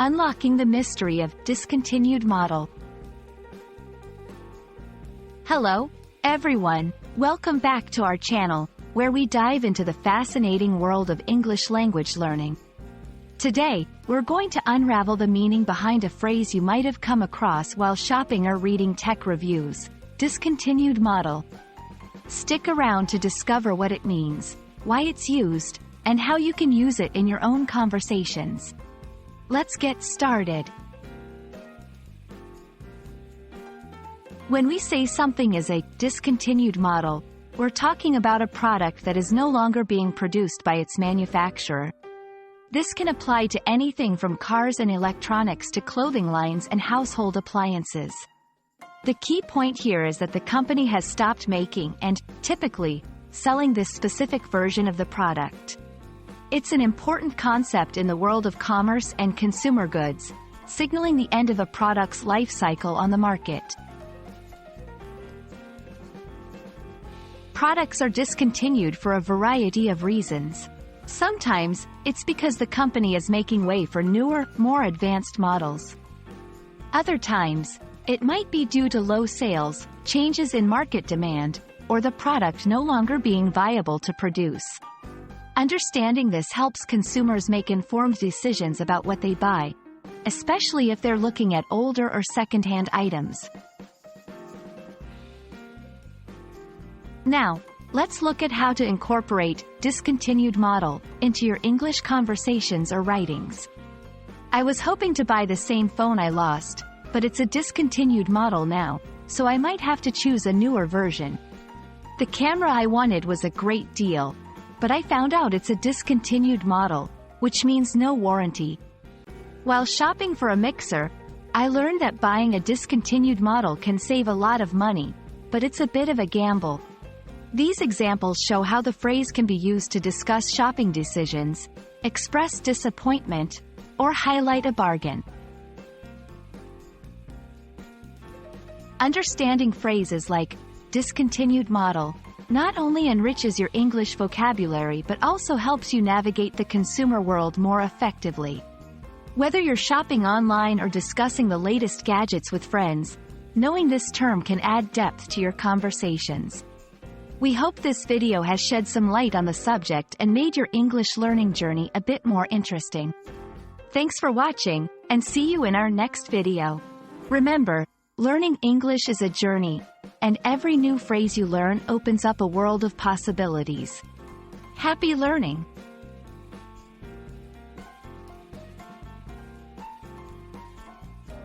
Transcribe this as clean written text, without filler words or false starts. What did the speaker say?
Unlocking the mystery of discontinued model. Hello, everyone. Welcome back to our channel, where we dive into the fascinating world of English language learning. Today, we're going to unravel the meaning behind a phrase you might have come across while shopping or reading tech reviews: discontinued model. Stick around to discover what it means, why it's used, and how you can use it in your own conversations. Let's get started. When we say something is a discontinued model, we're talking about a product that is no longer being produced by its manufacturer. This can apply to anything from cars and electronics to clothing lines and household appliances. The key point here is that the company has stopped making and, typically, selling this specific version of the product. It's an important concept in the world of commerce and consumer goods, signaling the end of a product's life cycle on the market. Products are discontinued for a variety of reasons. Sometimes, it's because the company is making way for newer, more advanced models. Other times, it might be due to low sales, changes in market demand, or the product no longer being viable to produce. Understanding this helps consumers make informed decisions about what they buy, especially if they're looking at older or second-hand items. Now, let's look at how to incorporate discontinued model into your English conversations or writings. I was hoping to buy the same phone I lost, but it's a discontinued model now, so I might have to choose a newer version. The camera I wanted was a great deal, but I found out it's a discontinued model, which means no warranty. While shopping for a mixer, I learned that buying a discontinued model can save a lot of money, but it's a bit of a gamble. These examples show how the phrase can be used to discuss shopping decisions, express disappointment, or highlight a bargain. Understanding phrases like discontinued model not only enriches your English vocabulary but also helps you navigate the consumer world more effectively. Whether you're shopping online or discussing the latest gadgets with friends, knowing this term can add depth to your conversations. We hope this video has shed some light on the subject and made your English learning journey a bit more interesting. Thanks for watching, and see you in our next video. Remember, learning English is a journey, and every new phrase you learn opens up a world of possibilities. Happy learning!